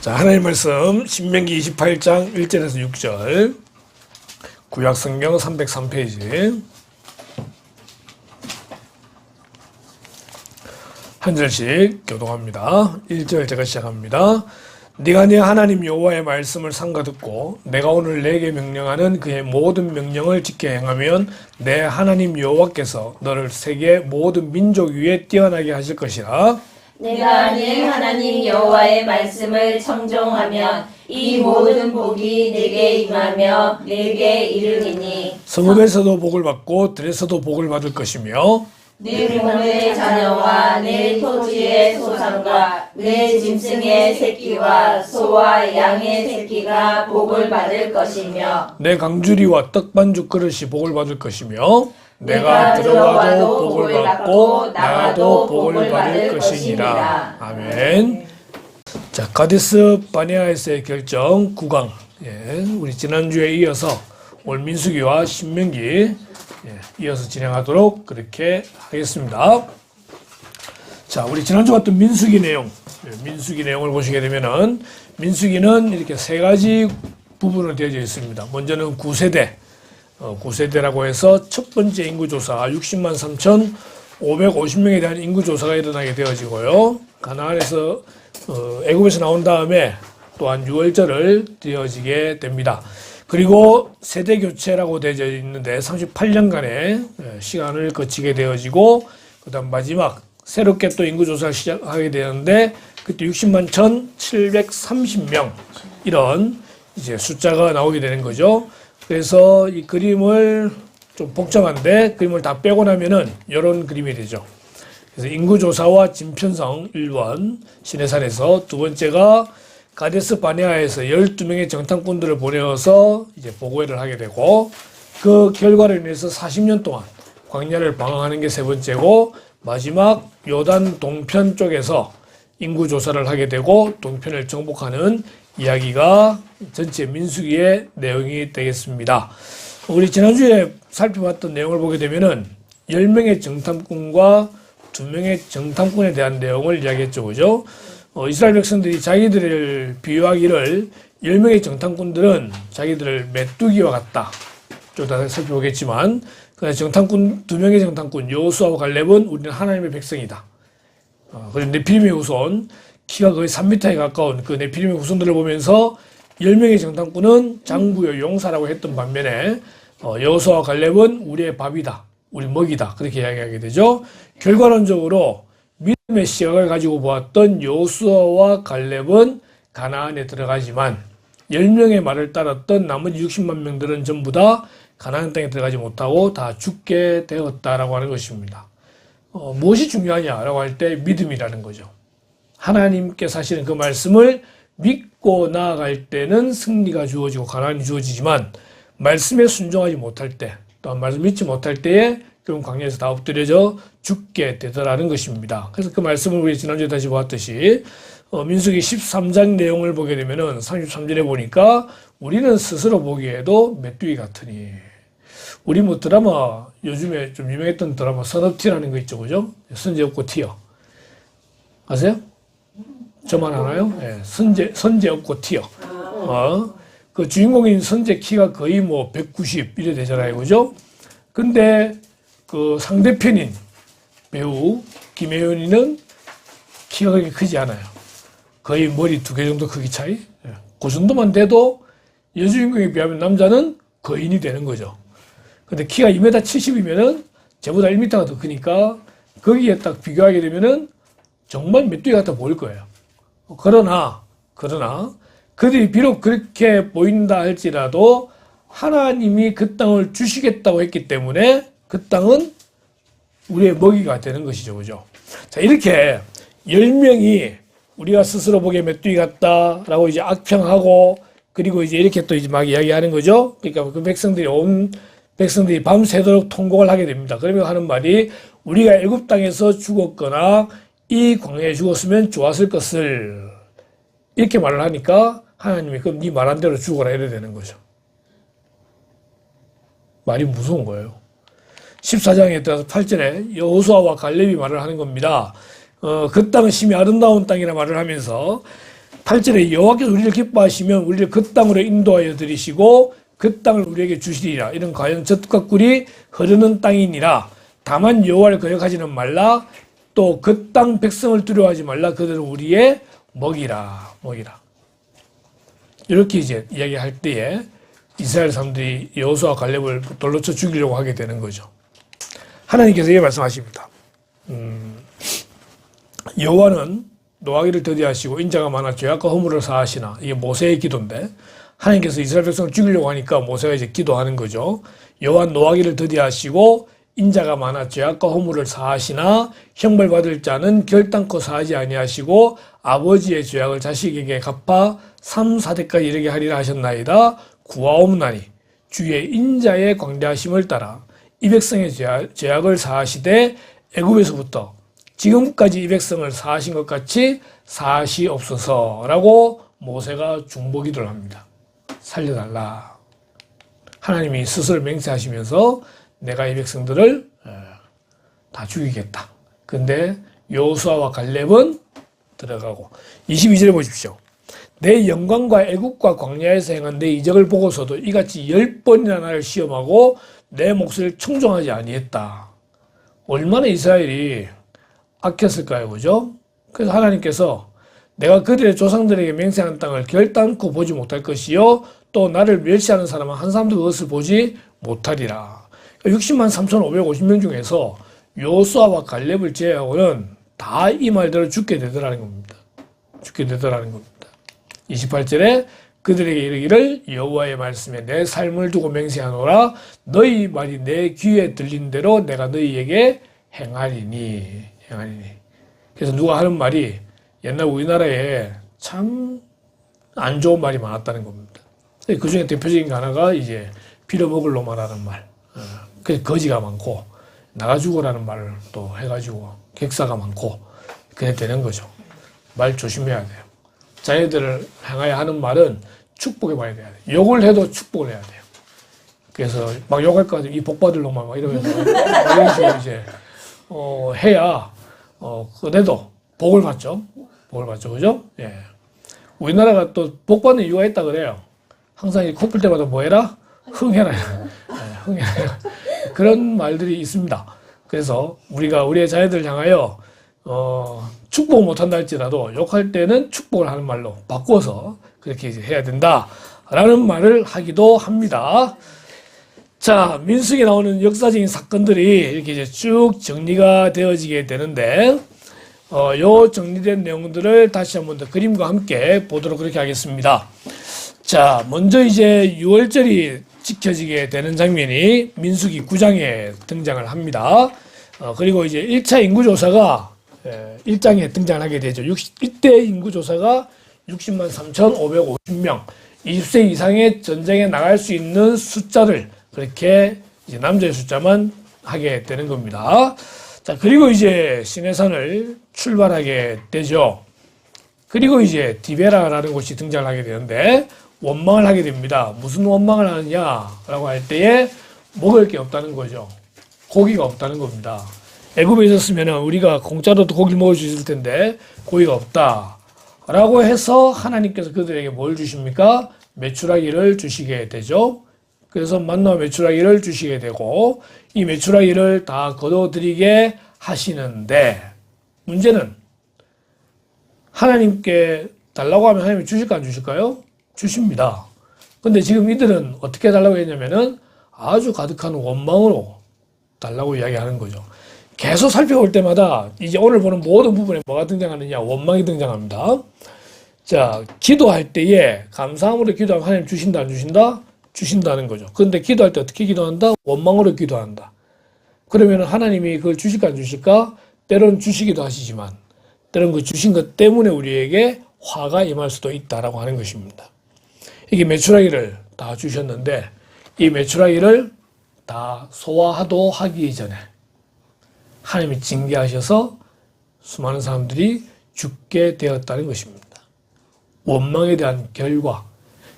자, 하나님 말씀 신명기 28장 1절에서 6절 구약성경 303페이지 한 절씩 교독합니다. 1절 제가 시작합니다. 네가 네 하나님 여호와의 말씀을 삼가 듣고 내가 오늘 내게 명령하는 그의 모든 명령을 지켜 행하면 내 하나님 여호와께서 너를 세계 모든 민족 위에 뛰어나게 하실 것이라. 내가 네 하나님 여호와의 말씀을 청종하면 이 모든 복이 내게 임하며 내게 이르리니 성읍에서도 복을 받고 들에서도 복을 받을 것이며 내 몸의 자녀와 내 토지의 소산과 내 짐승의 새끼와 소와 양의 새끼가 복을 받을 것이며 내 강주리와 떡반죽 그릇이 복을 받을 것이며 내가 들어가도 복을 받고 나가도 복을 받을 것이니라. 아멘. 자, 가데스 바네아에서의 결정 9강. 우리 지난주에 이어서 오늘 민수기와 신명기 이어서 진행하도록 그렇게 하겠습니다. 자, 우리 지난주 봤던 민수기 내용, 민수기 내용을 보시게 되면은 민수기는 이렇게 세 가지 부분으로 되어져 있습니다. 먼저는 9세대. 9세대라고 해서 첫 번째 인구조사 60만 3,550명에 대한 인구조사가 일어나게 되어지고요. 가나안에서 애굽에서 나온 다음에 또한 유월절을 되어지게 됩니다. 그리고 세대교체라고 되어져 있는데 38년간의 시간을 거치게 되어지고 그 다음 마지막 새롭게 또 인구조사를 시작하게 되는데 그때 60만 1,730명 이런 이제 숫자가 나오게 되는 거죠. 그래서 이 그림을 좀 복잡한데 그림을 다 빼고 나면은 이런 그림이 되죠. 그래서 인구조사와 진편성 1번 시내산에서 두 번째가 가데스 바네아에서 12명의 정탐꾼들을 보내어서 이제 보고회를 하게 되고 그 결과로 인해서 40년 동안 광야를 방황하는 게 세 번째고 마지막 요단 동편 쪽에서 인구조사를 하게 되고 동편을 정복하는 이야기가 전체 민수기의 내용이 되겠습니다. 우리 지난주에 살펴봤던 내용을 보게 되면은 10명의 정탐꾼과 2명의 정탐꾼에 대한 내용을 이야기했죠. 그죠? 이스라엘 백성들이 자기들을 비유하기를 10명의 정탐꾼들은 자기들을 메뚜기와 같다. 좀 더 살펴보겠지만 정탐꾼 2명의 정탐꾼 여호수아와 갈렙은 우리는 하나님의 백성이다. 그리고 네피림의 후손 키가 거의 3m에 가까운 그 네피림의 후손들을 보면서 10명의 정탐꾼은 장부요 용사라고 했던 반면에 여호수아와 갈렙은 우리의 밥이다. 우리 먹이다. 그렇게 이야기하게 되죠. 결과론적으로 믿음의 시각을 가지고 보았던 여호수아와 갈렙은 가나안에 들어가지만 10명의 말을 따랐던 나머지 60만 명들은 전부 다 가나안 땅에 들어가지 못하고 다 죽게 되었다라고 하는 것입니다. 무엇이 중요하냐라고 할 때 믿음이라는 거죠. 하나님께서 하시는 그 말씀을 믿고 나아갈 때는 승리가 주어지고 가나안이 주어지지만 말씀에 순종하지 못할 때 또한 말씀 믿지 못할 때에 결국 광야에서 다 엎드려져 죽게 되더라는 것입니다. 그래서 그 말씀을 우리 지난주에 다시 보았듯이 민수기 13장 내용을 보게 되면은 33절에 보니까 우리는 스스로 보기에도 메뚜기 같으니 우리 뭐 드라마 요즘에 좀 유명했던 드라마 선업티라는 거 있죠. 그죠? 선제 없고 티어 아세요? 저만 아나요? 네, 선제 없고 티어. 그 주인공인 선제 키가 거의 뭐 190 이래 되잖아요. 그죠? 근데 그 상대편인 배우 김혜연이는 키가 그렇게 크지 않아요. 거의 머리 2개 정도 크기 차이? 그 정도만 돼도 여주인공에 비하면 남자는 거인이 되는 거죠. 근데 키가 2m 70이면은 쟤보다 1m가 더 크니까 거기에 딱 비교하게 되면은 정말 메뚜기 같아 보일 거예요. 그러나 그들이 비록 그렇게 보인다 할지라도 하나님이 그 땅을 주시겠다고 했기 때문에 그 땅은 우리의 먹이가 되는 것이죠. 그죠? 자, 이렇게 10명이 우리가 스스로 보기에 메뚜기 같다라고 이제 악평하고 그리고 이제 이렇게 또 이제 막 이야기하는 거죠. 그러니까 그 백성들이 밤새도록 통곡을 하게 됩니다. 그러면 하는 말이 우리가 애굽 땅에서 죽었거나 이 광야에 죽었으면 좋았을 것을 이렇게 말을 하니까 하나님이 그럼 네 말한 대로 죽어라 이래 되는 거죠. 말이 무서운 거예요. 14장에 따라서 8절에 여호수아와 갈렙이 말을 하는 겁니다. 그 땅은 심히 아름다운 땅이라 말을 하면서 8절에 여호와께서 우리를 기뻐하시면 우리를 그 땅으로 인도하여 들이시고 그 땅을 우리에게 주시리라. 이는 과연 젖과 꿀이 흐르는 땅이니라. 다만 여호와를 거역하지는 말라. 또 그 땅 백성을 두려워하지 말라. 그들은 우리의 먹이라. 이렇게 이제 이야기할 때에 이스라엘 사람들이 여호수아 갈렙을 돌로 쳐 죽이려고 하게 되는 거죠. 하나님께서 이렇게 말씀하십니다. 여호와는 노하기를 더디하시고 인자가 많아 죄악과 허물을 사하시나. 이게 모세의 기도인데 하나님께서 이스라엘 백성을 죽이려고 하니까 모세가 이제 기도하는 거죠. 여호와는 노하기를 더디하시고 인자가 많아 죄악과 허물을 사하시나 형벌받을 자는 결단코 사하지 아니하시고 아버지의 죄악을 자식에게 갚아 3, 4대까지 이르게 하리라 하셨나이다. 구하옵나니 주의 인자의 광대하심을 따라 이 백성의 죄악을 사하시되 애굽에서부터 지금까지 이 백성을 사하신 것 같이 사하시옵소서라고 모세가 중보기도를 합니다. 살려달라. 하나님이 스스로 맹세하시면서 내가 이 백성들을 다 죽이겠다. 근데 여호수아와 갈렙은 들어가고 22절에 보십시오. 내 영광과 애국과 광야에서 행한 내 이적을 보고서도 이같이 10번이나 나를 시험하고 내 몫을 청종하지 아니했다. 얼마나 이스라엘이 악했을까요? 그죠? 그래서 하나님께서 내가 그들의 조상들에게 맹세한 땅을 결단코 보지 못할 것이요 또 나를 멸시하는 사람은 한 사람도 그것을 보지 못하리라. 60만 3,550명 중에서 여호수아와 갈렙을 제외하고는 다 이 말대로 죽게 되더라는 겁니다. 28절에 그들에게 이르기를 여호와의 말씀에 내 삶을 두고 맹세하노라. 너희 말이 내 귀에 들린 대로 내가 너희에게 행하리니. 그래서 누가 하는 말이 옛날 우리나라에 참 안 좋은 말이 많았다는 겁니다. 그 중에 대표적인 거 하나가 이제 빌어먹을 놈아라는 말. 그래서 거지가 많고 나가 죽어라는 말을 또 해가지고 객사가 많고 그래 되는 거죠. 말 조심해야 돼요. 자녀들을 향하여 하는 말은 축복해 봐야 돼요. 욕을 해도 축복을 해야 돼요. 그래서 막 욕할 거 같으면 이 복 받을 놈아 막 이러면서 이런 식으로 이제 해야 그래도 복을 받죠. 그죠? 예. 우리나라가 또 복 받는 이유가 있다 그래요. 항상 이 코뿔 때마다 뭐 해라? 흥해라. 흥해라. 그런 말들이 있습니다. 그래서 우리가 우리의 자녀들을 향하여 축복을 못한다 할지라도 욕할 때는 축복을 하는 말로 바꿔서 그렇게 이제 해야 된다라는 말을 하기도 합니다. 자, 민수기에 나오는 역사적인 사건들이 이렇게 이제 쭉 정리가 되어지게 되는데 요 정리된 내용들을 다시 한번 더 그림과 함께 보도록 그렇게 하겠습니다. 자, 먼저 이제 6월절이 지켜지게 되는 장면이 민수기 9장에 등장을 합니다. 그리고 이제 1차 인구조사가 1장에 등장하게 되죠. 이때 인구조사가 60만 3,550명, 20세 이상의 전쟁에 나갈 수 있는 숫자를 그렇게 이제 남자의 숫자만 하게 되는 겁니다. 자, 그리고 이제 시내산을 출발하게 되죠. 그리고 이제 디베라라는 곳이 등장을 하게 되는데 원망을 하게 됩니다. 무슨 원망을 하느냐라고 할 때에 먹을 게 없다는 거죠. 고기가 없다는 겁니다. 애굽에 있었으면 우리가 공짜로도 고기를 먹을 수 있을 텐데 고기가 없다라고 해서 하나님께서 그들에게 뭘 주십니까? 메추라기를 주시게 되죠. 그래서 만나와 메추라기를 주시게 되고 이 메추라기를 다 거둬들이게 하시는데 문제는 하나님께 달라고 하면 하나님이 주실까 안 주실까요? 주십니다. 근데 지금 이들은 어떻게 달라고 했냐면은 아주 가득한 원망으로 달라고 이야기하는 거죠. 계속 살펴볼 때마다 이제 오늘 보는 모든 부분에 뭐가 등장하느냐? 원망이 등장합니다. 자, 기도할 때에 감사함으로 기도하면 하나님 주신다 안 주신다? 주신다는 거죠. 그런데 기도할 때 어떻게 기도한다? 원망으로 기도한다. 그러면 하나님이 그걸 주실까 안 주실까? 때론 주시기도 하시지만 때론 그 주신 것 때문에 우리에게 화가 임할 수도 있다라고 하는 것입니다. 이게 메추라기를 다 주셨는데 이 메추라기를 다 소화하도록 하기 전에 하나님이 징계하셔서 수많은 사람들이 죽게 되었다는 것입니다. 원망에 대한 결과,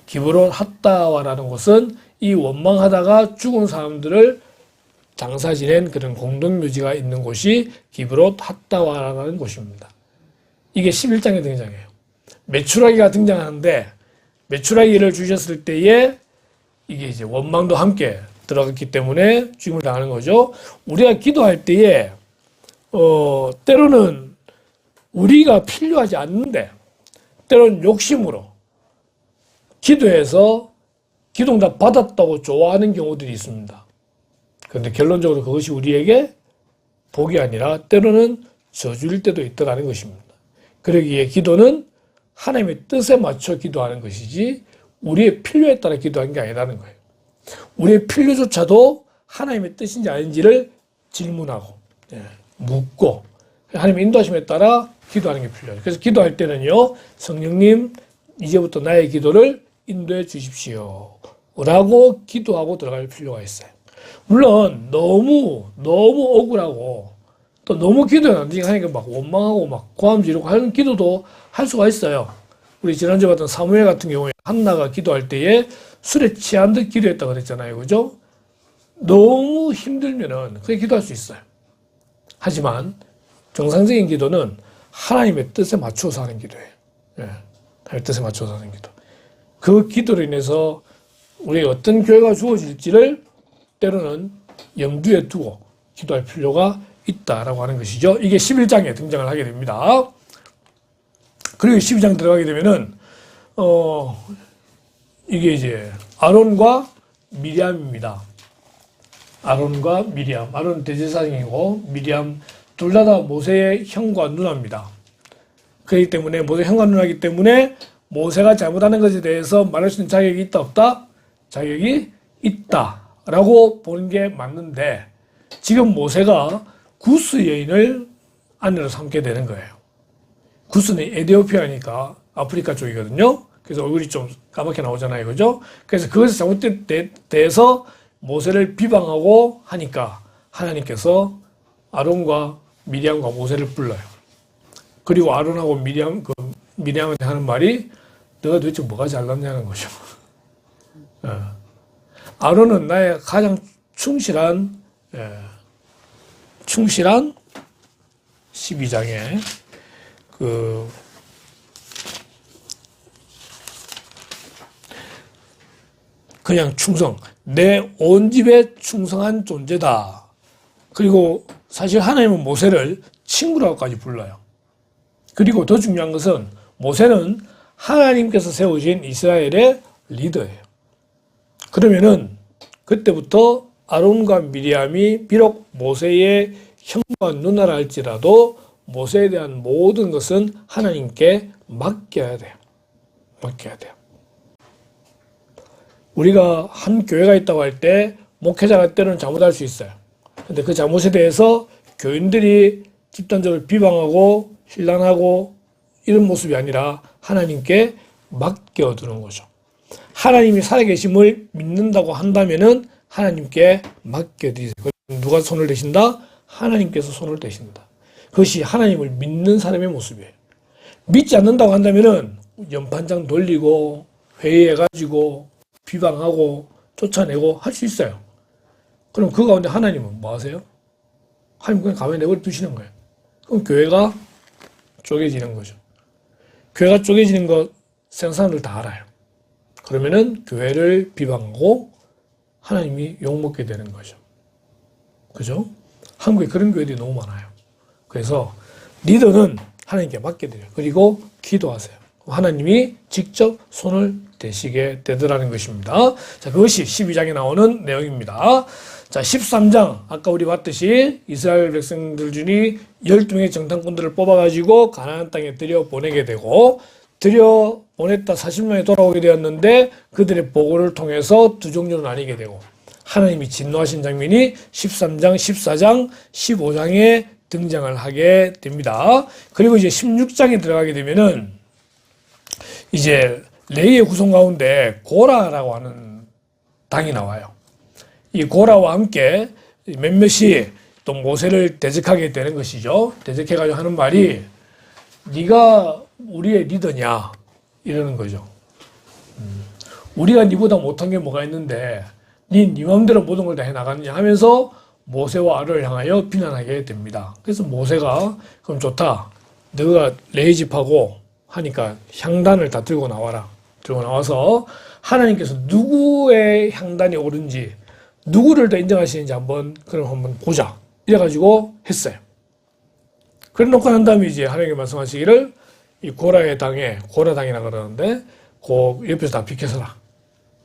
기브론 핫다와라는 곳은 이 원망하다가 죽은 사람들을 장사 지낸 그런 공동묘지가 있는 곳이 기브론 핫다와라는 곳입니다. 이게 11장에 등장해요. 메추라기가 등장하는데 메추라기를 주셨을 때에 이게 이제 원망도 함께 들어갔기 때문에 죽임을 당하는 거죠. 우리가 기도할 때에 때로는 우리가 필요하지 않는데 때로는 욕심으로 기도해서 기도응답 받았다고 좋아하는 경우들이 있습니다. 그런데 결론적으로 그것이 우리에게 복이 아니라 때로는 저주일 때도 있다는 것입니다. 그러기에 기도는 하나님의 뜻에 맞춰 기도하는 것이지 우리의 필요에 따라 기도하는 게 아니라는 거예요. 우리의 필요조차도 하나님의 뜻인지 아닌지를 질문하고 묻고 하나님의 인도하심에 따라 기도하는 게 필요해요. 그래서 기도할 때는요, 성령님 이제부터 나의 기도를 인도해 주십시오 라고 기도하고 들어갈 필요가 있어요. 물론 너무 억울하고 또 너무 기도에 안 되니까 하니까 막 원망하고 막 고함 지르고 하는 기도도 할 수가 있어요. 우리 지난주에 봤던 사무엘 같은 경우에 한나가 기도할 때에 술에 취한 듯 기도했다고 그랬잖아요. 그죠? 너무 힘들면은 그게 기도할 수 있어요. 하지만 정상적인 기도는 하나님의 뜻에 맞춰서 하는 기도예요. 하나님의 뜻에 맞춰서 하는 기도. 그 기도로 인해서 우리에게 어떤 결과가 주어질지를 때로는 염두에 두고 기도할 필요가 있다라고 하는 것이죠. 이게 11장에 등장을 하게 됩니다. 그리고 12장 들어가게 되면은 이게 이제 아론과 미리암입니다. 아론과 미리암. 아론은 대제사장이고 미리암 둘 다 모세의 형과 누나입니다. 그렇기 때문에 모세 형과 누나이기 때문에 모세가 잘못하는 것에 대해서 말할 수 있는 자격이 있다 없다? 자격이 있다라고 보는 게 맞는데 지금 모세가 구스 여인을 아내로 삼게 되는 거예요. 구스는 에티오피아니까 아프리카 쪽이거든요. 그래서 얼굴이 좀 까맣게 나오잖아요. 그죠? 그래서 그것에 잘못된 데 대해서 모세를 비방하고 하니까 하나님께서 아론과 미리암과 모세를 불러요. 그리고 아론하고 미리암한테 하는 말이 너가 도대체 뭐가 잘났냐는 거죠. 아론은 나의 가장 충실한 12장에 그냥 충성, 내 온 집에 충성한 존재다. 그리고 사실 하나님은 모세를 친구라고까지 불러요. 그리고 더 중요한 것은 모세는 하나님께서 세우신 이스라엘의 리더예요. 그러면은 그때부터 아론과 미리암이 비록 모세의 형과 누나라 할지라도 모세에 대한 모든 것은 하나님께 맡겨야 돼요. 맡겨야 돼요. 우리가 한 교회가 있다고 할 때 목회자가 때로는 잘못할 수 있어요. 근데 그 잘못에 대해서 교인들이 집단적으로 비방하고 신란하고 이런 모습이 아니라 하나님께 맡겨두는 거죠. 하나님이 살아계심을 믿는다고 한다면은 하나님께 맡겨드리세요. 누가 손을 대신다? 하나님께서 손을 대신다. 그것이 하나님을 믿는 사람의 모습이에요. 믿지 않는다고 한다면은 연판장 돌리고 회의해가지고 비방하고 쫓아내고 할 수 있어요. 그럼 그 가운데 하나님은 뭐 하세요? 하나님 그냥 가만히 내버려 두시는 거예요. 그럼 교회가 쪼개지는 거죠. 교회가 쪼개지는 것 세상사람들 다 알아요. 그러면은 교회를 비방하고 하나님이 욕먹게 되는 거죠. 그죠? 한국에 그런 교회들이 너무 많아요. 그래서 리더는 하나님께 맡겨드려요. 그리고 기도하세요. 하나님이 직접 손을 대시게 되더라는 것입니다. 자, 그것이 12장에 나오는 내용입니다. 자, 13장. 아까 우리 봤듯이 이스라엘 백성들 중에 12명의 정탐꾼들을 뽑아가지고 가나안 땅에 들여보내게 되고, 들여보냈다 40년에 돌아오게 되었는데 그들의 보고를 통해서 두 종류로 나뉘게 되고, 하나님이 진노하신 장면이 13장, 14장, 15장에 등장을 하게 됩니다. 그리고 이제 16장에 들어가게 되면은 이제 레위의 구성 가운데 고라라고 하는 당이 나와요. 이 고라와 함께 몇몇이 또 모세를 대적하게 되는 것이죠. 대적해가지고 하는 말이 네가 우리의 리더냐 이러는 거죠. 우리가 네보다 못한 게 뭐가 있는데 네 마음대로 모든 걸 다 해나가느냐 하면서 모세와 아론을 향하여 비난하게 됩니다. 그래서 모세가 그럼 좋다. 너가 레위 집하고 하니까 향단을 다 들고 나와라. 들고 나와서 하나님께서 누구의 향단이 옳은지, 누구를 더 인정하시는지 그럼 한번 보자. 이래가지고 했어요. 그래 놓고 난 다음에 이제 하나님께 말씀하시기를 이 고라의 땅에, 고라당이라 그러는데, 그 옆에서 다 비켜서라.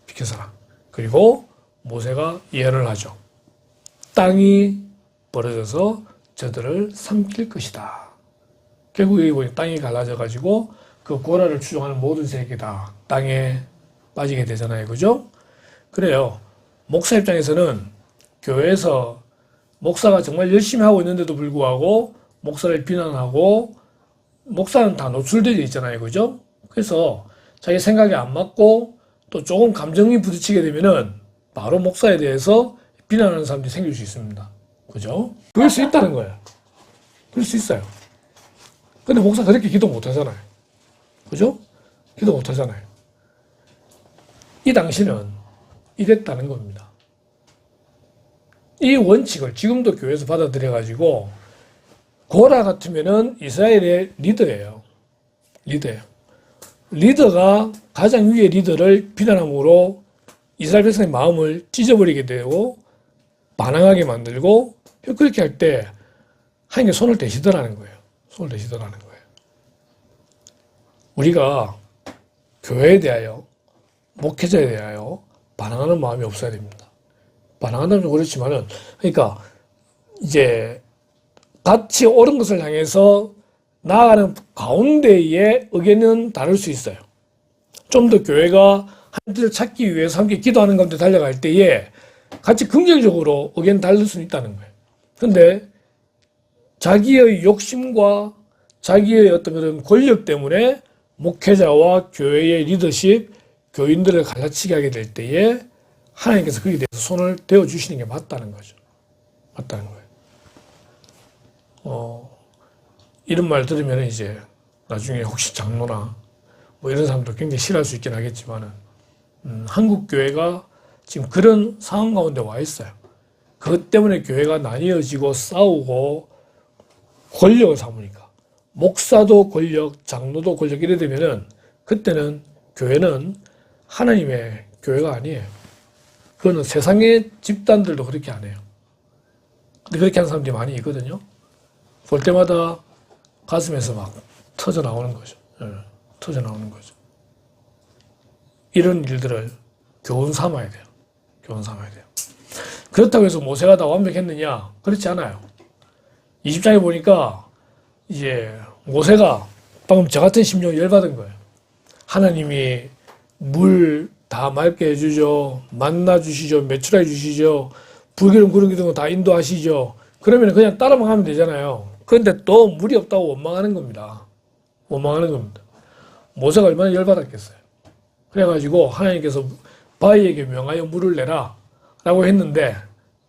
비켜서라. 그리고 모세가 예언을 하죠. 땅이 벌어져서 저들을 삼킬 것이다. 결국 여기 보니 땅이 갈라져가지고 그 고라를 추종하는 모든 세력이 다 땅에 빠지게 되잖아요. 그죠? 그래요. 목사 입장에서는 교회에서 목사가 정말 열심히 하고 있는데도 불구하고 목사를 비난하고 목사는 다 노출되어 있잖아요. 그죠? 그래서 자기 생각이 안 맞고 또 조금 감정이 부딪히게 되면은 바로 목사에 대해서 비난하는 사람들이 생길 수 있습니다. 그죠? 그럴 수 있다는 거예요. 그럴 수 있어요. 근데 목사 그렇게 기도 못 하잖아요. 그죠? 기도 못 하잖아요. 이 당시는 이랬다는 겁니다. 이 원칙을 지금도 교회에서 받아들여가지고 고라 같으면은 이스라엘의 리더예요. 리더예요. 리더가 가장 위의 리더를 비난함으로 이스라엘 백성의 마음을 찢어버리게 되고 반항하게 만들고 그렇게 할 때 하나님께 손을 대시더라는 거예요. 손을 대시더라는 거예요. 우리가 교회에 대하여 목회자에 대하여 반항하는 마음이 없어야 됩니다. 반항한다면 좀 그렇지만은 그러니까 이제 같이 옳은 것을 향해서 나아가는 가운데의 의견은 다를 수 있어요. 좀 더 교회가 한 뜻을 찾기 위해서 함께 기도하는 가운데 달려갈 때에 같이 긍정적으로 의견 다를 수는 있다는 거예요. 그런데 자기의 욕심과 자기의 어떤 그런 권력 때문에 목회자와 교회의 리더십, 교인들을 갈라치게 하게 될 때에 하나님께서 거기에 대해서 손을 대어주시는 게 맞다는 거죠. 맞다는 거예요. 이런 말 들으면 이제 나중에 혹시 장로나 뭐 이런 사람도 굉장히 싫어할 수 있긴 하겠지만은, 한국 교회가 지금 그런 상황 가운데 와 있어요. 그것 때문에 교회가 나뉘어지고 싸우고 권력을 삼으니까. 목사도 권력, 장로도 권력 이래 되면은 그때는 교회는 하나님의 교회가 아니에요. 그거는 세상의 집단들도 그렇게 안 해요. 근데 그렇게 하는 사람들이 많이 있거든요. 볼 때마다 가슴에서 막 터져 나오는 거죠. 터져 나오는 거죠. 이런 일들을 교훈 삼아야 돼요. 교훈 삼아야 돼요. 그렇다고 해서 모세가 다 완벽했느냐? 그렇지 않아요. 20장에 보니까 이제 모세가 방금 저 같은 심정을 열받은 거예요. 하나님이 물 다 맑게 해주죠. 만나 주시죠. 메추라 주시죠. 불기둥 구름기둥 다 인도하시죠. 그러면 그냥 따라만 하면 되잖아요. 그런데 또 물이 없다고 원망하는 겁니다. 원망하는 겁니다. 모세가 얼마나 열받았겠어요. 그래가지고 하나님께서 바위에게 명하여 물을 내라 라고 했는데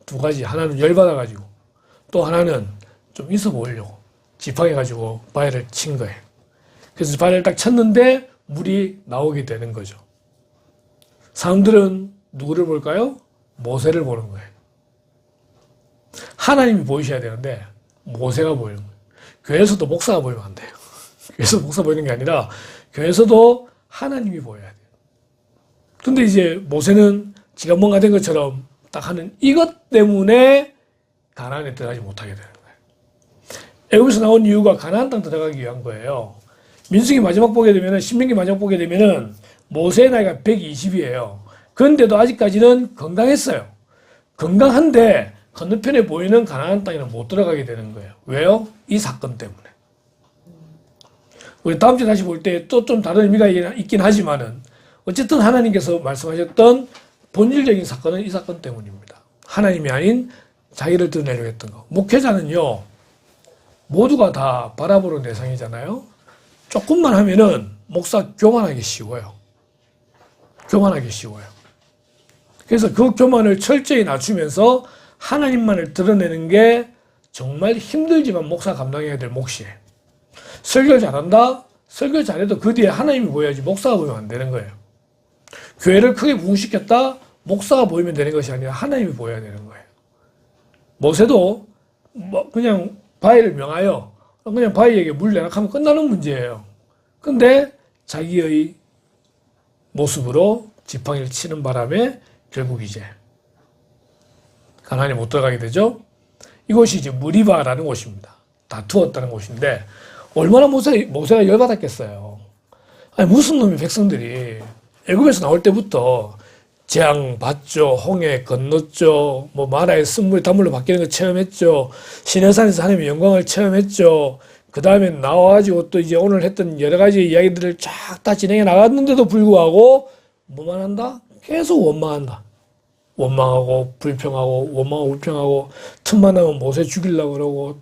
두 가지. 하나는 열받아가지고 또 하나는 좀 있어 보이려고 지팡해가지고 바위를 친 거예요. 그래서 바위를 딱 쳤는데 물이 나오게 되는 거죠. 사람들은 누구를 볼까요? 모세를 보는 거예요. 하나님이 보이셔야 되는데 모세가 보이는 거예요. 교회에서도 목사가 보이면 안 돼요. 교회에서 목사 보이는 게 아니라 교회에서도 하나님이 보여야 돼요. 근데 이제 모세는 지가 뭔가 된 것처럼 딱 하는 이것 때문에 가나안에 들어가지 못하게 되는 거예요. 애굽에서 나온 이유가 가나안 땅 들어가기 위한 거예요. 민수기 마지막 보게 되면은, 신명기 마지막 보게 되면은 모세의 나이가 120이에요. 그런데도 아직까지는 건강했어요. 건강한데 건너편에 보이는 가나안 땅에는 못 들어가게 되는 거예요. 왜요? 이 사건 때문에. 우리 다음 주에 다시 볼 때 또 좀 다른 의미가 있긴 하지만은 어쨌든 하나님께서 말씀하셨던 본질적인 사건은 이 사건 때문입니다. 하나님이 아닌 자기를 드러내려고 했던 거. 목회자는요, 모두가 다 바라보는 대상이잖아요. 조금만 하면은 목사 교만하기 쉬워요. 교만하기 쉬워요. 그래서 그 교만을 철저히 낮추면서 하나님만을 드러내는 게 정말 힘들지만 목사 감당해야 될 몫이에요. 설교 잘한다? 설교 잘해도 그 뒤에 하나님이 보여야지 목사가 보이면 안 되는 거예요. 교회를 크게 부흥시켰다? 목사가 보이면 되는 것이 아니라 하나님이 보여야 되는 거예요. 모세도 그냥 바위를 명하여 그냥 바위에게 물 내라 하면 끝나는 문제예요. 근데 자기의 모습으로 지팡이를 치는 바람에 결국 이제 가나안에 못 들어가게 되죠. 이곳이 이제 무리바라는 곳입니다. 다투었다는 곳인데 얼마나 모세가 열받았겠어요. 아니 무슨 놈이 백성들이 애굽에서 나올 때부터 재앙 봤죠. 홍해 건넜죠. 뭐 마라의 쓴물이 단물로 바뀌는 거 체험했죠. 시내산에서 하나님의 영광을 체험했죠. 그 다음에 나와가지고 또 이제 오늘 했던 여러 가지 이야기들을 쫙 다 진행해 나갔는데도 불구하고 뭐만 한다? 계속 원망한다. 원망하고 불평하고 원망하고 불평하고 틈만 나면 모세 죽이려고 그러고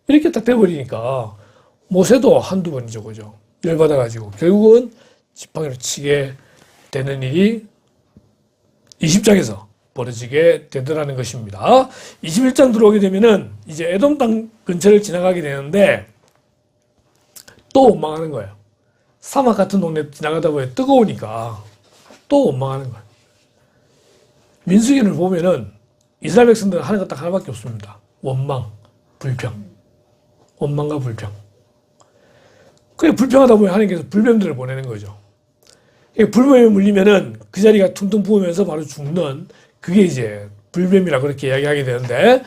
이렇게 딱 돼버리니까 모세도 한두 번이죠. 그죠? 열받아가지고 결국은 지팡이로 치게 되는 일이 20장에서 벌어지게 되더라는 것입니다. 21장 들어오게 되면은 이제 에돔 땅 근처를 지나가게 되는데 또 원망하는 거예요. 사막 같은 동네 지나가다 보면 뜨거우니까 또 원망하는 거예요. 민수기를 보면은 이스라엘 백성들은 하는 것 딱 하나밖에 없습니다. 원망, 불평. 원망과 불평. 그게 불평하다 보면 하나님께서 불뱀들을 보내는 거죠. 불뱀에 물리면은 그 자리가 퉁퉁 부으면서 바로 죽는 그게 이제 불뱀이라 그렇게 이야기하게 되는데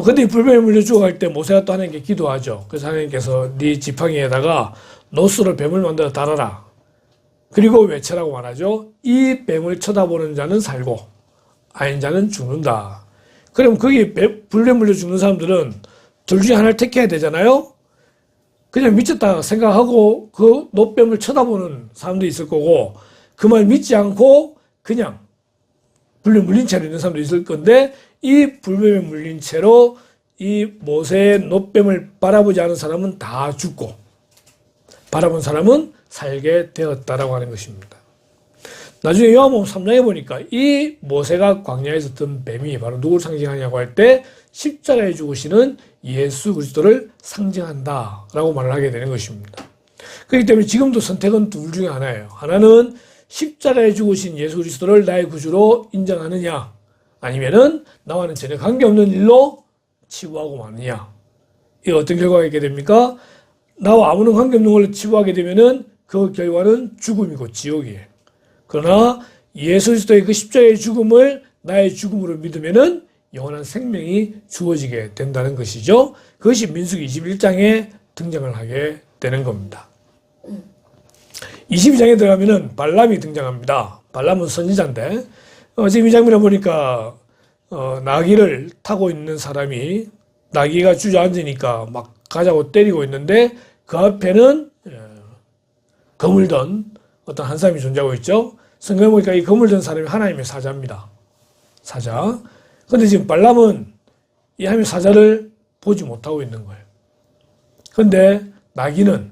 근데 이 불뱀에 물려 죽어갈 때 모세가 또 하나님께 기도하죠. 그래서 하나님께서 네 지팡이에다가 노스로 뱀을 만들어 달아라. 그리고 외쳐라고 말하죠. 이 뱀을 쳐다보는 자는 살고 아닌 자는 죽는다. 그럼 거기 불뱀 물려 죽는 사람들은 둘 중에 하나를 택해야 되잖아요. 그냥 미쳤다 생각하고 그 노뱀을 쳐다보는 사람도 있을 거고 그 말 믿지 않고 그냥 불뱀 물린 채로 있는 사람도 있을 건데 이 불뱀에 물린 채로 이 모세의 노뱀을 바라보지 않은 사람은 다 죽고 바라본 사람은 살게 되었다라고 하는 것입니다. 나중에 요한복음 3장에 보니까 이 모세가 광야에서 든 뱀이 바로 누구를 상징하냐고 할 때 십자가에 죽으시는 예수 그리스도를 상징한다라고 말을 하게 되는 것입니다. 그렇기 때문에 지금도 선택은 둘 중에 하나예요. 하나는 십자가에 죽으신 예수 그리스도를 나의 구주로 인정하느냐 아니면은 나와는 전혀 관계없는 일로 치부하고 마느냐. 이 어떤 결과가 있게 됩니까? 나와 아무런 관계없는 걸로 치부하게 되면은 그 결과는 죽음이고 지옥이에요. 그러나 예수 그리스도의 그 십자가의 죽음을 나의 죽음으로 믿으면은 영원한 생명이 주어지게 된다는 것이죠. 그것이 민수기 21장에 등장을 하게 되는 겁니다. 22장에 들어가면은 발람이 등장합니다. 발람은 선지자인데 지금 이 장면을 보니까 나귀를 타고 있는 사람이 나귀가 주저앉으니까 막 가자고 때리고 있는데 그 앞에는 검을 든 어떤 한 사람이 존재하고 있죠. 성경에 보니까 이 검을 든 사람이 하나님의 사자입니다. 사자. 근데 지금 발람은 이 하나님의 사자를 보지 못하고 있는 거예요. 근데 나귀는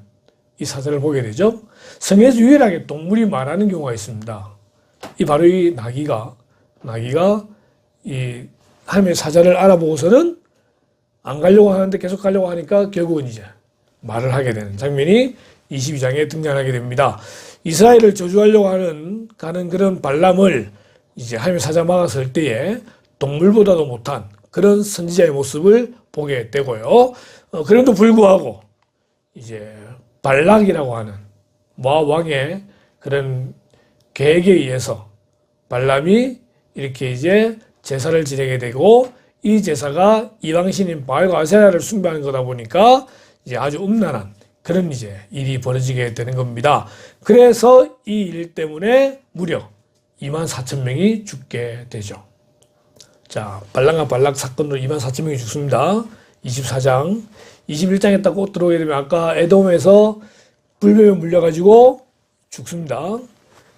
이 사자를 보게 되죠. 성경에서 유일하게 동물이 말하는 경우가 있습니다. 바로 이 나귀가 이 하나님의 사자를 알아보고서는 안 가려고 하는데 계속 가려고 하니까 결국은 이제 말을 하게 되는 장면이 22장에 등장하게 됩니다. 이스라엘을 저주하려고 가는 그런 발람을 이제 하나님의 사자 막았을 때에 동물보다도 못한 그런 선지자의 모습을 보게 되고요. 그럼에도 불구하고 이제 발락이라고 하는 모압 왕의 그런 계획에 의해서 발람이 이렇게 이제 제사를 지내게 되고 이 제사가 이방신인 바알과 아세라를 숭배하는 거다 보니까 이제 아주 음란한 그런 이제 일이 벌어지게 되는 겁니다. 그래서 이 일 때문에 무려 24,000명이 죽게 되죠. 자, 발람과 발락 사건으로 24,000명이 죽습니다. 24장. 21장에 딱 꼭 들어오게 되면 아까 에돔에서 불뱀에 물려가지고 죽습니다.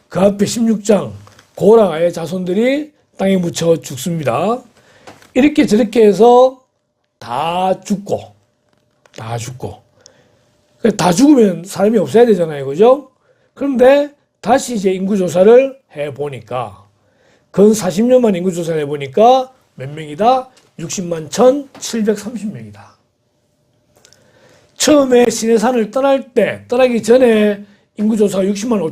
그 앞에 16장 고라의 자손들이 땅에 묻혀 죽습니다. 이렇게 저렇게 해서 다 죽고 다 죽으면 사람이 없어야 되잖아요. 그죠? 그런데 다시 이제 인구조사를 해보니까 근 40년만 인구조사를 해보니까 몇 명이다? 60만 1,730명이다. 처음에 시내산을 떠나기 전에 인구조사가 60만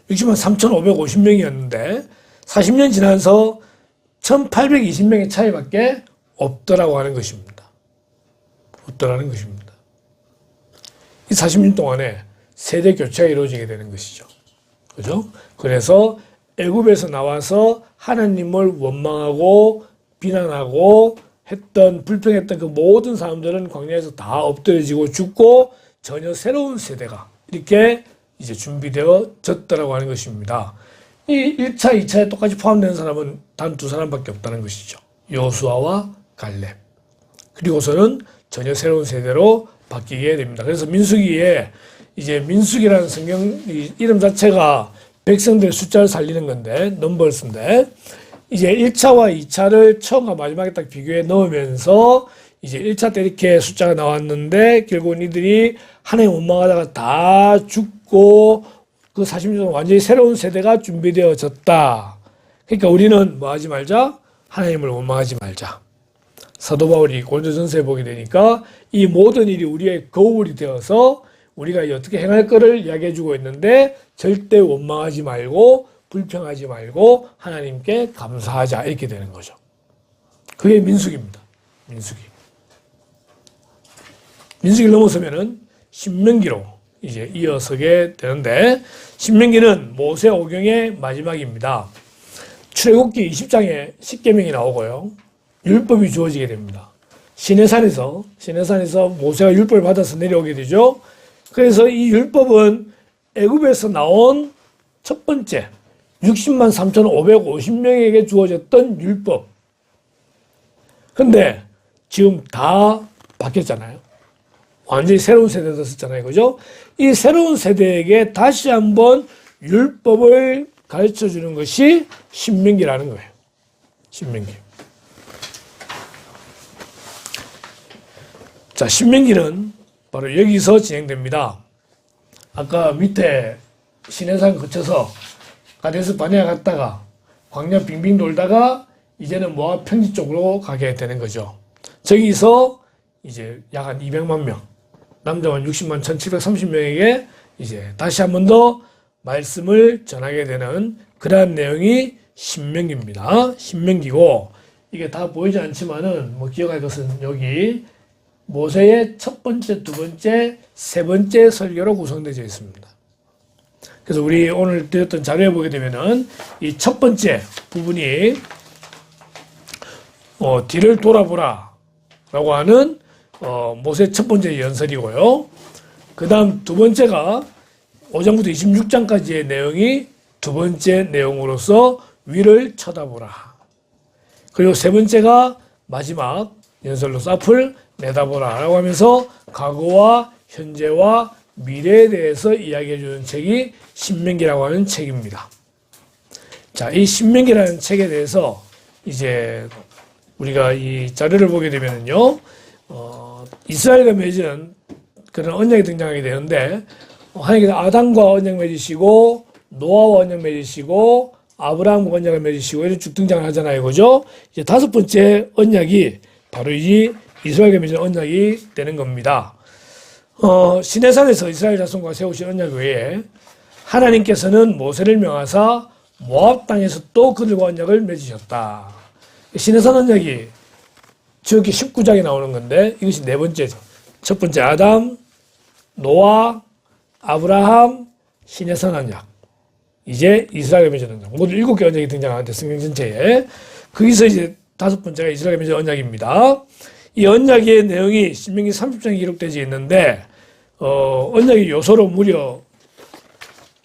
3,550명이었는데 40년 지나서 1,820명의 차이밖에 없더라고 하는 것입니다. 없더라는 것입니다. 이 40년 동안에 세대 교체가 이루어지게 되는 것이죠. 그죠? 그래서 애굽에서 나와서 하나님을 원망하고 비난하고 했던 불평했던 그 모든 사람들은 광야에서 다 엎드려지고 죽고 전혀 새로운 세대가 이렇게 이제 준비되어졌다라고 하는 것입니다. 이 1차, 2차에 똑같이 포함되는 사람은 단 두 사람밖에 없다는 것이죠. 여호수아와 갈렙. 그리고서는 전혀 새로운 세대로 바뀌게 됩니다. 그래서 민수기에 이제 민수기라는 성경 이름 자체가 백성들 숫자를 살리는 건데, 넘버스인데, 이제 1차와 2차를 처음과 마지막에 딱 비교해 넣으면서 이제 1차 때 이렇게 숫자가 나왔는데 결국은 이들이 하나님 원망하다가 다 죽고 그 40년 동안 완전히 새로운 세대가 준비되어졌다. 그러니까 우리는 뭐 하지 말자? 하나님을 원망하지 말자. 사도 바울이 고린도전서에 보게 되니까 이 모든 일이 우리의 거울이 되어서 우리가 어떻게 행할 거를 이야기해 주고 있는데 절대 원망하지 말고 불평하지 말고 하나님께 감사하자 이렇게 되는 거죠. 그게 민수기입니다. 민수기를 넘어서면은 신명기로 이제 이어서게 되는데 신명기는 모세 오경의 마지막입니다. 출애굽기 20장에 십계명이 나오고요. 율법이 주어지게 됩니다. 시내산에서 모세가 율법을 받아서 내려오게 되죠. 그래서 이 율법은 애굽에서 나온 첫 번째 60만 3,550명에게 주어졌던 율법. 근데 지금 다 바뀌었잖아요. 완전히 새로운 세대가 됐었잖아요. 그죠? 이 새로운 세대에게 다시 한번 율법을 가르쳐 주는 것이 신명기라는 거예요. 신명기. 자, 신명기는 바로 여기서 진행됩니다. 아까 밑에 시내산 거쳐서 가데스 바네아 갔다가 광야 빙빙 돌다가 이제는 모압 평지 쪽으로 가게 되는 거죠. 저기서 이제 약 한 200만 명, 남자만 60만 1,730명에게 이제 다시 한 번 더 말씀을 전하게 되는 그러한 내용이 신명기입니다. 신명기고 이게 다 보이지 않지만은 뭐 기억할 것은 여기 모세의 첫 번째, 두 번째, 세 번째 설교로 구성되어 있습니다. 그래서 우리 오늘 드렸던 자료에 보게 되면은 이 첫 번째 부분이 뒤를 돌아보라 라고 하는 모세 첫 번째 연설이고요. 그 다음 두 번째가 5장부터 26장까지의 내용이 두 번째 내용으로서 위를 쳐다보라. 그리고 세 번째가 마지막 연설로서 앞을 내다보라 라고 하면서 과거와 현재와 미래에 대해서 이야기해 주는 책이 신명기라고 하는 책입니다. 자, 이 신명기라는 책에 대해서 이제 우리가 이 자료를 보게 되면요, 이스라엘과 맺은 그런 언약이 등장하게 되는데, 하나님께서 아담과 언약 맺으시고, 노아와 언약 맺으시고, 아브라함과 언약을 맺으시고, 이런 쭉 등장을 하잖아요. 그죠? 이제 다섯 번째 언약이 바로 이 이스라엘과 맺은 언약이 되는 겁니다. 시내산에서 이스라엘 자손과 세우신 언약 외에 하나님께서는 모세를 명하사 모압 땅에서 또 그들과 언약을 맺으셨다. 시내산 언약이 지역기 19장에 나오는 건데 이것이 네 번째죠. 첫 번째 아담, 노아, 아브라함, 시내산 언약. 이제 이스라엘과 맺은 언약. 모두 7개 언약이 등장하는데 성경 전체에. 거기서 이제 다섯 번째가 이스라엘과 맺은 언약입니다. 이 언약의 내용이 신명기 30장에 기록되어 있는데 언약의 요소로 무려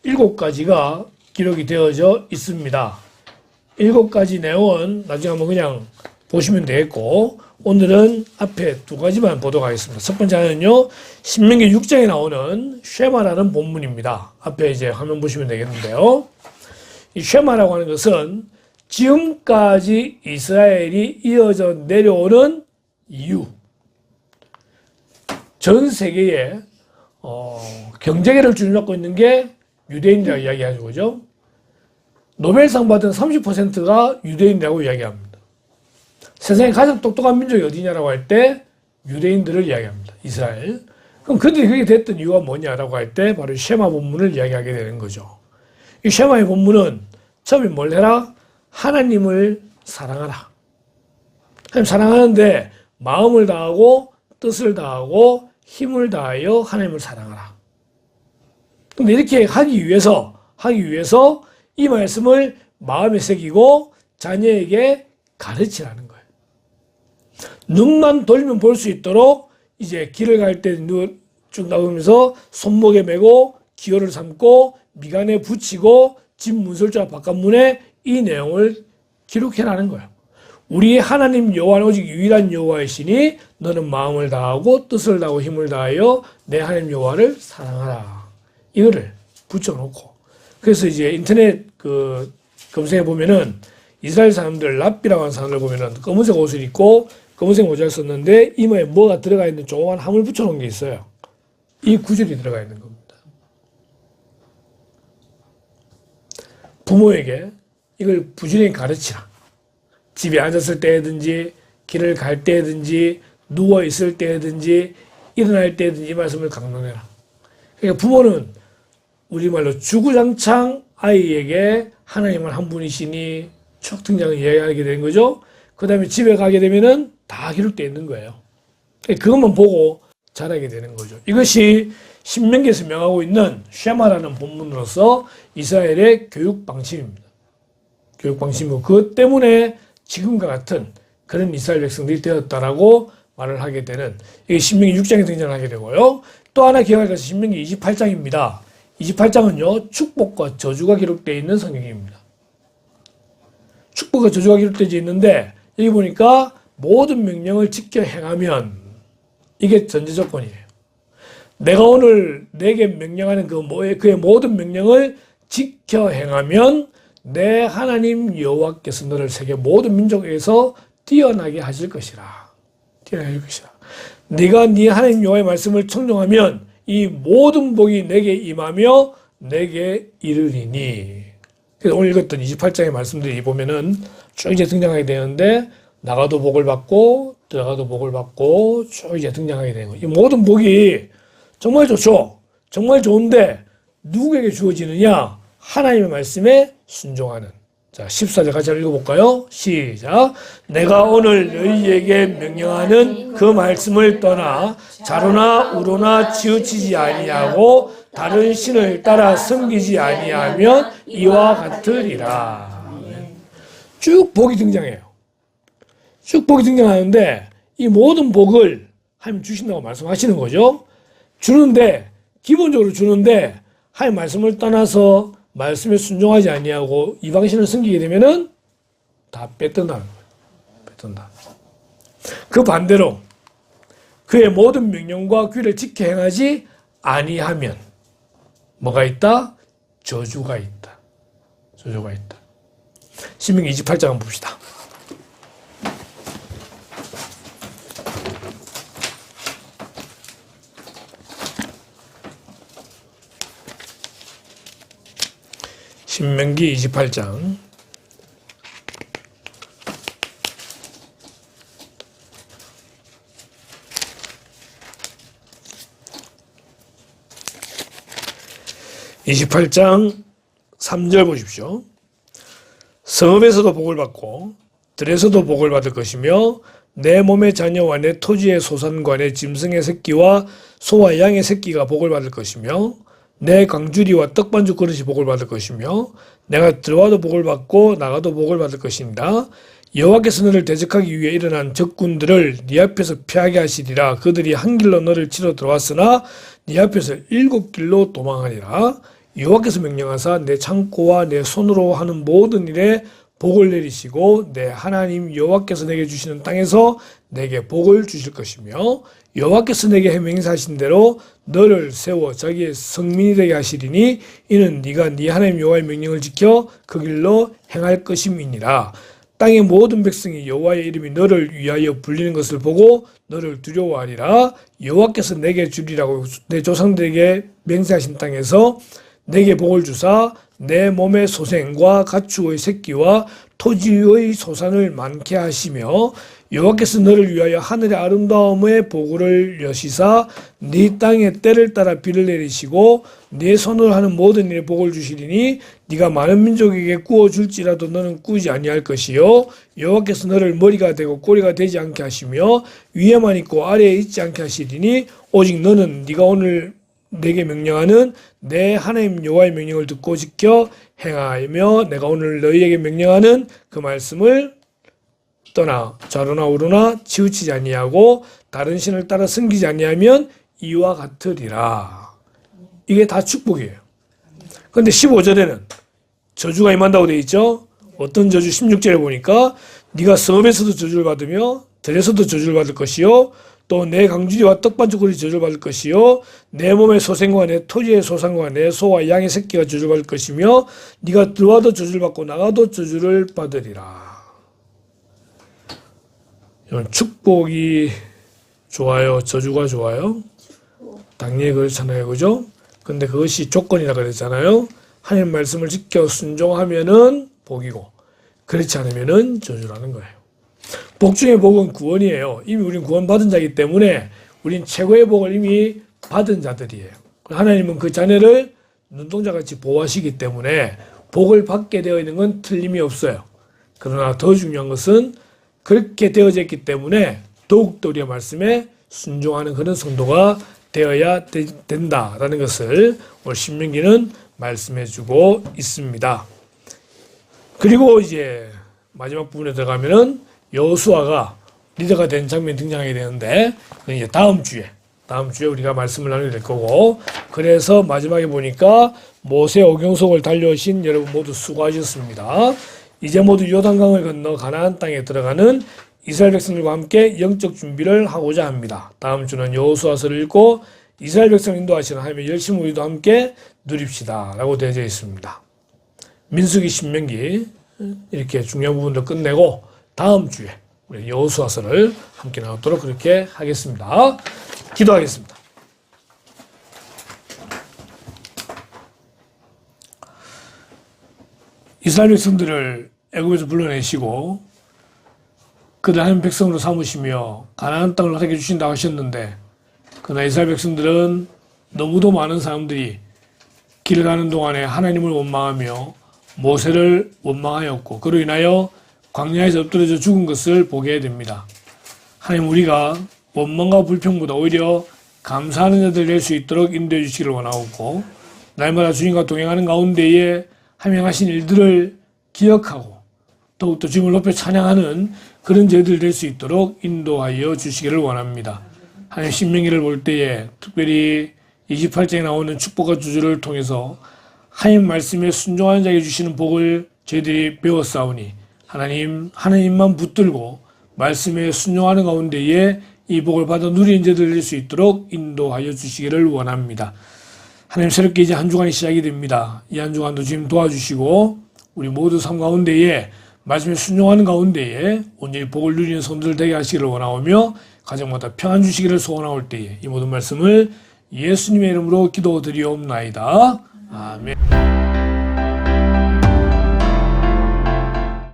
7가지가 기록이 되어져 있습니다. 7가지 내용은 나중에 한번 그냥 보시면 되겠고 오늘은 앞에 2가지만 보도록 하겠습니다. 첫 번째 하나는요, 신명기 6장에 나오는 쉐마라는 본문입니다. 앞에 이제 화면 보시면 되겠는데요. 이 쉐마라고 하는 것은 지금까지 이스라엘이 이어져 내려오는 이유. 전 세계에 경제계를 주름잡고 있는 게 유대인이라고 이야기하죠. 그죠? 노벨상 받은 30%가 유대인이라고 이야기합니다. 세상에 가장 똑똑한 민족이 어디냐라고 할 때 유대인들을 이야기합니다. 이스라엘. 그럼 그들이 그렇게 됐던 이유가 뭐냐라고 할 때 바로 쉐마 본문을 이야기하게 되는 거죠. 이 쉐마의 본문은 처음에 뭘 해라? 하나님을 사랑하라. 하나님 사랑하는데 마음을 다하고 뜻을 다하고 힘을 다하여 하나님을 사랑하라. 근데 이렇게 하기 위해서 이 말씀을 마음에 새기고 자녀에게 가르치라는 거예요. 눈만 돌면 볼 수 있도록 이제 길을 갈 때 쭉 나오면서 손목에 메고 기호를 삼고 미간에 붙이고 집 문설주와 바깥문에 이 내용을 기록해라는 거예요. 우리 하나님 여호와는 오직 유일한 여호와이시니 너는 마음을 다하고 뜻을 다하고 힘을 다하여 내 하나님 여호와를 사랑하라. 이거를 붙여놓고 그래서 이제 인터넷 검색해 보면은 이스라엘 사람들 랍비라고 하는 사람들 보면은 검은색 옷을 입고 검은색 모자를 썼는데 이마에 뭐가 들어가 있는 조그만 함을 붙여놓은 게 있어요. 이 구절이 들어가 있는 겁니다. 부모에게 이걸 부지런히 가르치라. 집에 앉았을 때든지 길을 갈 때든지 누워 있을 때든지 일어날 때든지 이 말씀을 강론해라. 그러니까 부모는 우리말로 주구장창 아이에게 하나님은 한 분이시니 쭉 등장을 이야기하게 되는 거죠. 그 다음에 집에 가게 되면은 다 기록되어 있는 거예요. 그것만 보고 자라게 되는 거죠. 이것이 신명기에서 명하고 있는 쉐마라는 본문으로서 이스라엘의 교육 방침입니다. 교육 방침이고 그것 때문에 지금과 같은 그런 이스라엘 백성들이 되었다라고 말을 하게 되는 이게 신명기 6장에 등장하게 되고요. 또 하나 기억할 것은 신명기 28장입니다. 28장은요 축복과 저주가 기록되어 있는 성경입니다. 축복과 저주가 기록되어 있는데 여기 보니까 모든 명령을 지켜 행하면 이게 전제 조건이에요. 내가 오늘 내게 명령하는 그의 모든 명령을 지켜 행하면 내 하나님 여호와께서 너를 세계 모든 민족에서 뛰어나게 하실 것이라. 뛰어나게 하실 것이라. 네가 네 하나님 여호와의 말씀을 청종하면 이 모든 복이 내게 임하며 내게 이르리니. 그래서 오늘 읽었던 28장의 말씀들이 보면은 쭉 이제 등장하게 되는데 나가도 복을 받고 들어가도 복을 받고 쭉 이제 등장하게 되는 거예요. 이 모든 복이 정말 좋죠. 정말 좋은데 누구에게 주어지느냐? 하나님의 말씀에 순종하는. 자, 14절 같이 읽어볼까요? 시작. 내가 오늘 너희에게 명령하는 그 말씀을 떠나 자로나 우로나 치우치지 아니하고 다른 신을 따라 섬기지 아니하면 이와 같으리라. 쭉 복이 등장해요. 쭉 복이 등장하는데 이 모든 복을 하나님 주신다고 말씀하시는 거죠. 주는데 기본적으로 주는데 하나님 말씀을 떠나서 말씀에 순종하지 아니하고 이방신을 섬기게 되면은 다 뺏던다는 거예요. 뺏던다. 그 반대로 그의 모든 명령과 규례를 지켜 행하지 아니하면 뭐가 있다? 저주가 있다. 저주가 있다. 신명기 28장 한번 봅시다. 신명기 28장 3절 보십시오. 성읍에서도 복을 받고 들에서도 복을 받을 것이며 내 몸의 자녀와 내 토지의 소산과 내 짐승의 새끼와 소와 양의 새끼가 복을 받을 것이며 내 강주리와 떡반죽 그릇이 복을 받을 것이며 내가 들어와도 복을 받고 나가도 복을 받을 것입니다. 여호와께서 너를 대적하기 위해 일어난 적군들을 네 앞에서 피하게 하시리라. 그들이 한 길로 너를 치러 들어왔으나 네 앞에서 7길로 도망하리라. 여호와께서 명령하사 내 창고와 내 손으로 하는 모든 일에 복을 내리시고 내 하나님 여호와께서 내게 주시는 땅에서 내게 복을 주실 것이며 여호와께서 내게 맹세하신 대로 너를 세워 자기의 성민이 되게 하시리니 이는 네가 네 하나님 여호와의 명령을 지켜 그 길로 행할 것임이니라. 땅의 모든 백성이 여호와의 이름이 너를 위하여 불리는 것을 보고 너를 두려워하리라. 여호와께서 내게 주리라고 내 조상들에게 맹세하신 땅에서 내게 복을 주사 내 몸의 소생과 가축의 새끼와 토지의 소산을 많게 하시며 여호와께서 너를 위하여 하늘의 아름다움의 보구를 여시사 네 땅에 때를 따라 비를 내리시고 네 손으로 하는 모든 일에 복을 주시리니 네가 많은 민족에게 구워줄지라도 너는 꾸지 아니할 것이요 여호와께서 너를 머리가 되고 꼬리가 되지 않게 하시며 위에만 있고 아래에 있지 않게 하시리니 오직 너는 네가 오늘 내게 명령하는 내 하나님 여호와의 명령을 듣고 지켜 행하며 내가 오늘 너희에게 명령하는 그 말씀을 떠나 좌로나 우로나 치우치지 아니하고 다른 신을 따라 섬기지 아니하면 이와 같으리라. 이게 다 축복이에요. 그런데 15절에는 저주가 임한다고 되어 있죠. 어떤 저주? 16절에 보니까 네가 성읍에서도 저주를 받으며 들에서도 저주를 받을 것이요 또 내 강주리와 떡반죽거리 저주를 받을 것이요 내 몸의 소생과 내 토지의 소산과 내 소와 양의 새끼가 저주를 받을 것이며 네가 들어와도 저주를 받고 나가도 저주를 받으리라. 축복이 좋아요? 저주가 좋아요? 당연히 그렇잖아요. 그죠? 근데 그것이 조건이라 그랬잖아요. 하나님 말씀을 지켜 순종하면은 복이고 그렇지 않으면은 저주라는 거예요. 복 중에 복은 구원이에요. 이미 우린 구원받은 자이기 때문에 우린 최고의 복을 이미 받은 자들이에요. 하나님은 그 자녀를 눈동자같이 보호하시기 때문에 복을 받게 되어 있는 건 틀림이 없어요. 그러나 더 중요한 것은 그렇게 되어져 있기 때문에 더욱더 우리의 말씀에 순종하는 그런 성도가 되어야 된다라는 것을 오늘 신명기는 말씀해주고 있습니다. 그리고 이제 마지막 부분에 들어가면은 여호수아가 리더가 된 장면이 등장하게 되는데 그건 이제 다음 주에 우리가 말씀을 나누게 될 거고 그래서 마지막에 보니까 모세 오경석을 달려오신 여러분 모두 수고하셨습니다. 이제 모두 요단강을 건너 가나안 땅에 들어가는 이스라엘 백성들과 함께 영적 준비를 하고자 합니다. 다음 주는 여호수아서를 읽고 이스라엘 백성을 인도하시는 하나님의 열심을 우리도 함께 누립시다 라고 되어져 있습니다. 민수기 신명기 이렇게 중요한 부분도 끝내고 다음 주에 우리 여호수아서를 함께 나누도록 그렇게 하겠습니다. 기도하겠습니다. 이스라엘 백성들을 애굽에서 불러내시고 그들 하나님 백성으로 삼으시며 가나안 땅을 허락해 주신다고 하셨는데 그러나 이스라엘 백성들은 너무도 많은 사람들이 길 가는 동안에 하나님을 원망하며 모세를 원망하였고 그로 인하여 광야에서 엎드려져 죽은 것을 보게 됩니다. 하나님 우리가 원망과 불평보다 오히려 감사하는 자들 될 수 있도록 인도해 주시기를 원하옵고 날마다 주님과 동행하는 가운데에 함양하신 일들을 기억하고 더욱더 주님을 높여 찬양하는 그런 저희들 될 수 있도록 인도하여 주시기를 원합니다. 하나님 신명기를 볼 때에 특별히 28장에 나오는 축복과 저주를 통해서 하나님 말씀에 순종하는 자에게 주시는 복을 저희들이 배웠사오니 하나님만 붙들고 말씀에 순종하는 가운데에 이 복을 받아 누리는 자들 될 수 있도록 인도하여 주시기를 원합니다. 하나님 새롭게 이제 한 주간이 시작이 됩니다. 이 한 주간도 주님 도와주시고 우리 모두 삶 가운데에 말씀에 순종하는 가운데에 온전히 복을 누리는 성도들 되게 하시기를 원하오며 가정마다 평안 주시기를 소원하올 때에 이 모든 말씀을 예수님의 이름으로 기도드리옵나이다. 아멘.